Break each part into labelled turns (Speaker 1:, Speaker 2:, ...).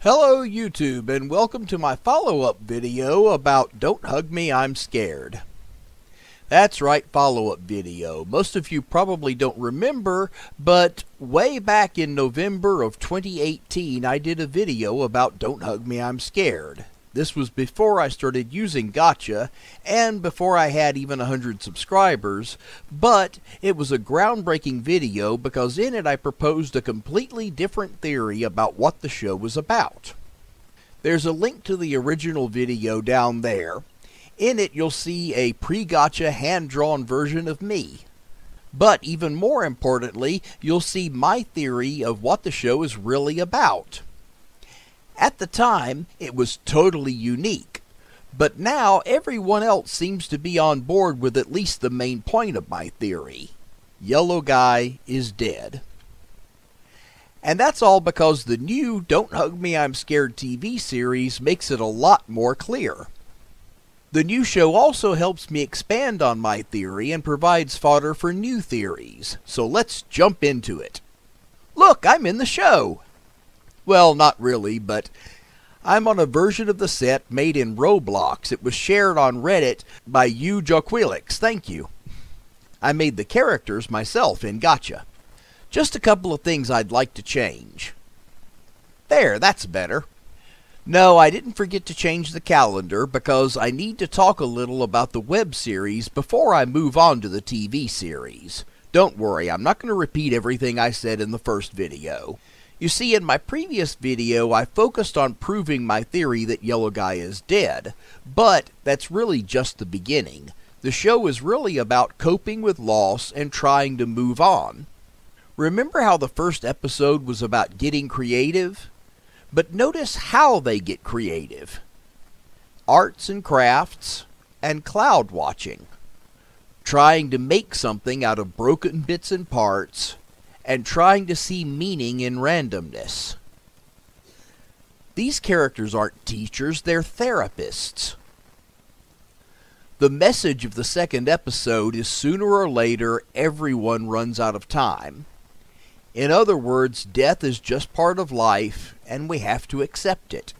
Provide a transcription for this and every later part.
Speaker 1: Hello YouTube, and welcome to my follow-up video about Don't Hug Me, I'm Scared. That's right, follow-up video. Most of you probably don't remember, but way back in November of 2018 I did a video about Don't Hug Me, I'm Scared. This was before I started using Gotcha, and before I had even 100 subscribers, but it was a groundbreaking video because in it I proposed a completely different theory about what the show was about. There's a link to the original video down there. In it you'll see a pre-Gotcha hand-drawn version of me. But even more importantly, you'll see my theory of what the show is really about. At the time, it was totally unique, but now everyone else seems to be on board with at least the main point of my theory. Yellow Guy is dead. And that's all because the new Don't Hug Me, I'm Scared TV series makes it a lot more clear. The new show also helps me expand on my theory and provides fodder for new theories, so let's jump into it. Look, I'm in the show! Well, not really, but I'm on a version of the set made in Roblox. It was shared on Reddit by you Joquilix. Thank you. I made the characters myself in Gotcha. Just a couple of things I'd like to change. There, that's better. No, I didn't forget to change the calendar because I need to talk a little about the web series before I move on to the TV series. Don't worry, I'm not going to repeat everything I said in the first video. You see, in my previous video, I focused on proving my theory that Yellow Guy is dead, but that's really just the beginning. The show is really about coping with loss and trying to move on. Remember how the first episode was about getting creative? But notice how they get creative. Arts and crafts, and cloud watching. Trying to make something out of broken bits and parts, and trying to see meaning in randomness. These characters aren't teachers, they're therapists. The message of the second episode is sooner or later everyone runs out of time. In other words, death is just part of life and we have to accept it.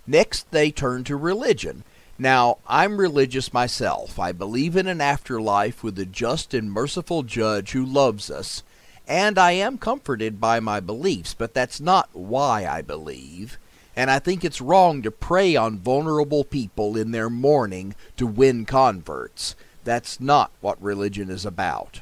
Speaker 1: Next, they turn to religion. Now, I'm religious myself. I believe in an afterlife with a just and merciful judge who loves us, and I am comforted by my beliefs, but that's not why I believe, and I think it's wrong to prey on vulnerable people in their mourning to win converts. That's not what religion is about.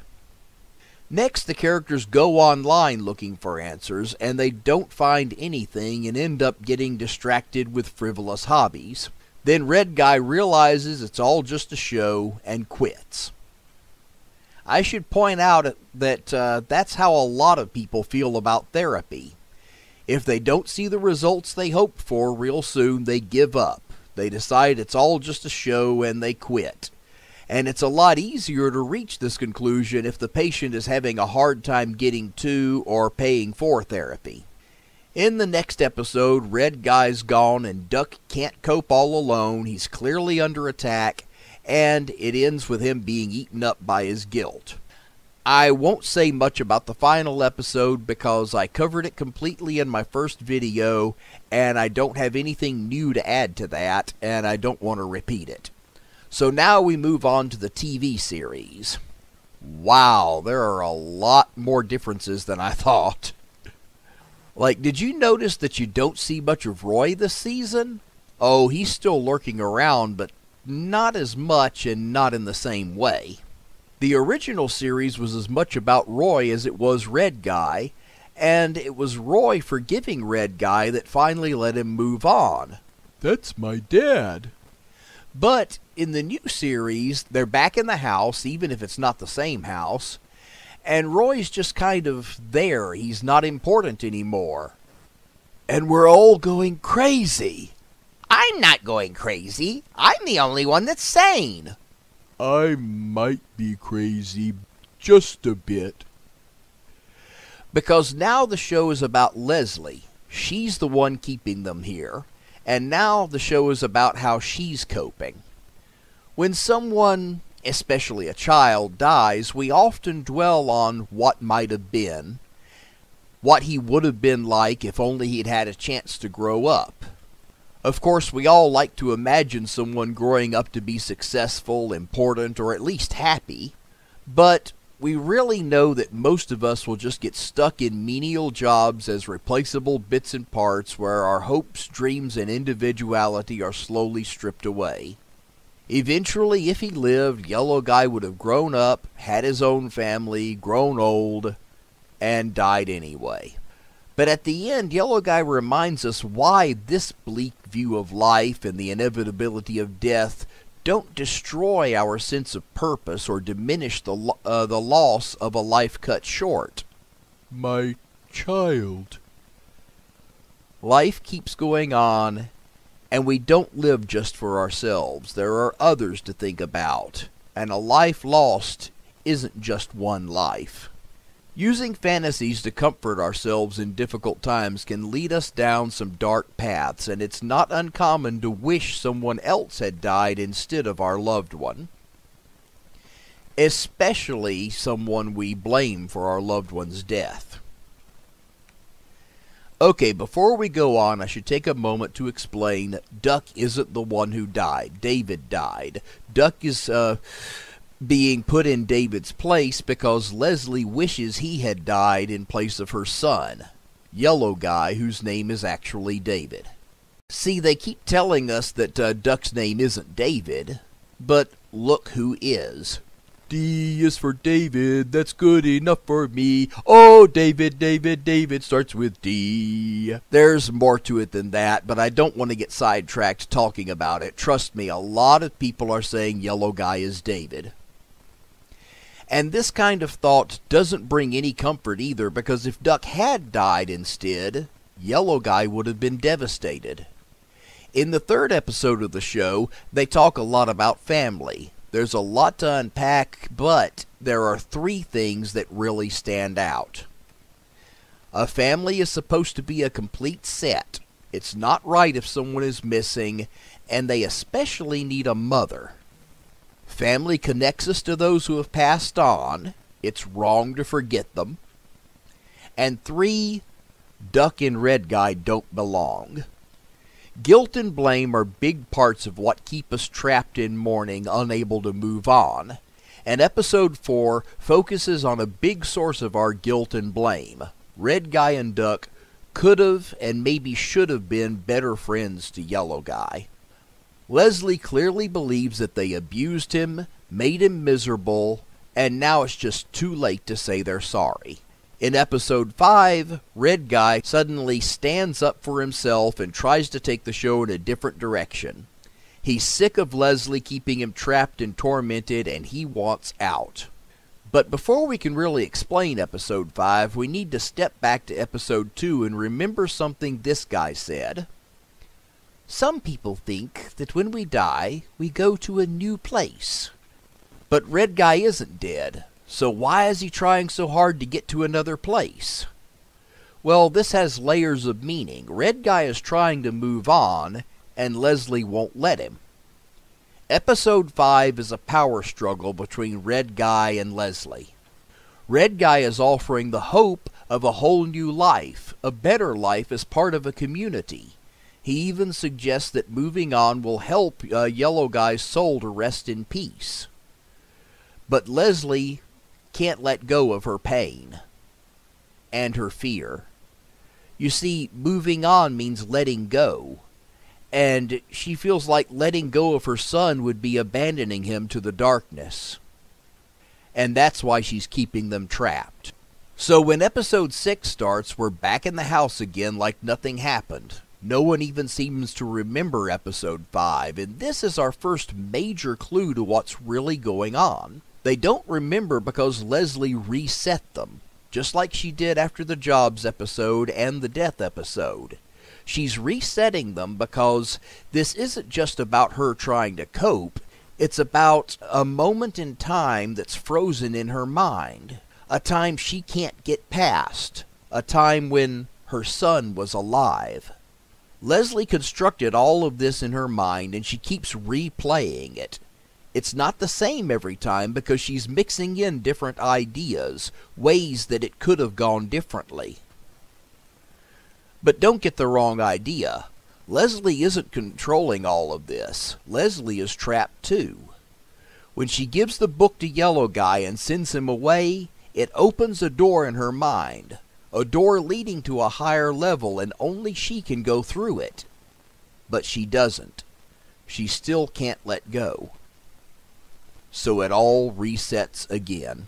Speaker 1: Next, the characters go online looking for answers, and they don't find anything and end up getting distracted with frivolous hobbies. Then Red Guy realizes it's all just a show and quits. I should point out that that's how a lot of people feel about therapy. If they don't see the results they hoped for real soon, they give up. They decide it's all just a show and they quit. And it's a lot easier to reach this conclusion if the patient is having a hard time getting to or paying for therapy. In the next episode, Red Guy's gone and Duck can't cope all alone. He's clearly under attack, and it ends with him being eaten up by his guilt. I won't say much about the final episode because I covered it completely in my first video, and I don't have anything new to add to that, and I don't want to repeat it. So now we move on to the TV series. Wow, there are a lot more differences than I thought. Like, did you notice that you don't see much of Roy this season? Oh, he's still lurking around, but not as much and not in the same way. The original series was as much about Roy as it was Red Guy, and it was Roy forgiving Red Guy that finally let him move on.
Speaker 2: That's my dad.
Speaker 1: But in the new series, they're back in the house, even if it's not the same house. And Roy's just kind of there. He's not important anymore. And we're all going crazy. I'm not going crazy. I'm the only one that's sane.
Speaker 2: I might be crazy, just a bit.
Speaker 1: Because now the show is about Leslie. She's the one keeping them here. And now the show is about how she's coping. When someone, especially a child, dies, we often dwell on what might have been. what he would have been like if only he'd had a chance to grow up. Of course, we all like to imagine someone growing up to be successful, important, or at least happy, but we really know that most of us will just get stuck in menial jobs as replaceable bits and parts where our hopes, dreams, and individuality are slowly stripped away. Eventually, if he lived, Yellow Guy would have grown up, had his own family, grown old, and died anyway. But at the end, Yellow Guy reminds us why this bleak view of life and the inevitability of death don't destroy our sense of purpose or diminish the loss of a life cut short.
Speaker 2: My child.
Speaker 1: Life keeps going on, and we don't live just for ourselves. There are others to think about, and a life lost isn't just one life. Using fantasies to comfort ourselves in difficult times can lead us down some dark paths, and it's not uncommon to wish someone else had died instead of our loved one. Especially someone we blame for our loved one's death. Okay, before we go on, I should take a moment to explain Duck isn't the one who died. David died. Duck is being put in David's place because Leslie wishes he had died in place of her son, Yellow Guy, whose name is actually David. See, they keep telling us that Duck's name isn't David, but look who is.
Speaker 2: D is for David, that's good enough for me. Oh, David, David, David starts with D.
Speaker 1: There's more to it than that, but I don't want to get sidetracked talking about it. Trust me, a lot of people are saying Yellow Guy is David. And this kind of thought doesn't bring any comfort either, because if Duck had died instead, Yellow Guy would have been devastated. In the third episode of the show, they talk a lot about family. There's a lot to unpack, but there are 3 things that really stand out. A family is supposed to be a complete set. It's not right if someone is missing, and they especially need a mother. Family connects us to those who have passed on. It's wrong to forget them. And 3, Duck and Red Guy don't belong. Guilt and blame are big parts of what keep us trapped in mourning, unable to move on. And episode 4 focuses on a big source of our guilt and blame. Red Guy and Duck could have and maybe should have been better friends to Yellow Guy. Leslie clearly believes that they abused him, made him miserable, and now it's just too late to say they're sorry. In episode 5, Red Guy suddenly stands up for himself and tries to take the show in a different direction. He's sick of Leslie keeping him trapped and tormented, and he wants out. But before we can really explain episode 5, we need to step back to episode 2 and remember something this guy said. Some people think that when we die, we go to a new place. But Red Guy isn't dead, so why is he trying so hard to get to another place? Well, this has layers of meaning. Red Guy is trying to move on, and Leslie won't let him. Episode 5 is a power struggle between Red Guy and Leslie. Red Guy is offering the hope of a whole new life, a better life as part of a community. He even suggests that moving on will help Yellow Guy's soul to rest in peace. But Leslie can't let go of her pain and her fear. You see, moving on means letting go, and she feels like letting go of her son would be abandoning him to the darkness. And that's why she's keeping them trapped. So when episode 6 starts, we're back in the house again like nothing happened. No one even seems to remember episode 5, and this is our first major clue to what's really going on. They don't remember because Leslie reset them, just like she did after the Jobs episode and the Death episode. She's resetting them because this isn't just about her trying to cope, it's about a moment in time that's frozen in her mind, a time she can't get past, a time when her son was alive. Leslie constructed all of this in her mind, and she keeps replaying it. It's not the same every time because she's mixing in different ideas, ways that it could have gone differently. But don't get the wrong idea. Leslie isn't controlling all of this. Leslie is trapped too. When she gives the book to Yellow Guy and sends him away, it opens a door in her mind. A door leading to a higher level, and only she can go through it. But she doesn't. She still can't let go. So it all resets again.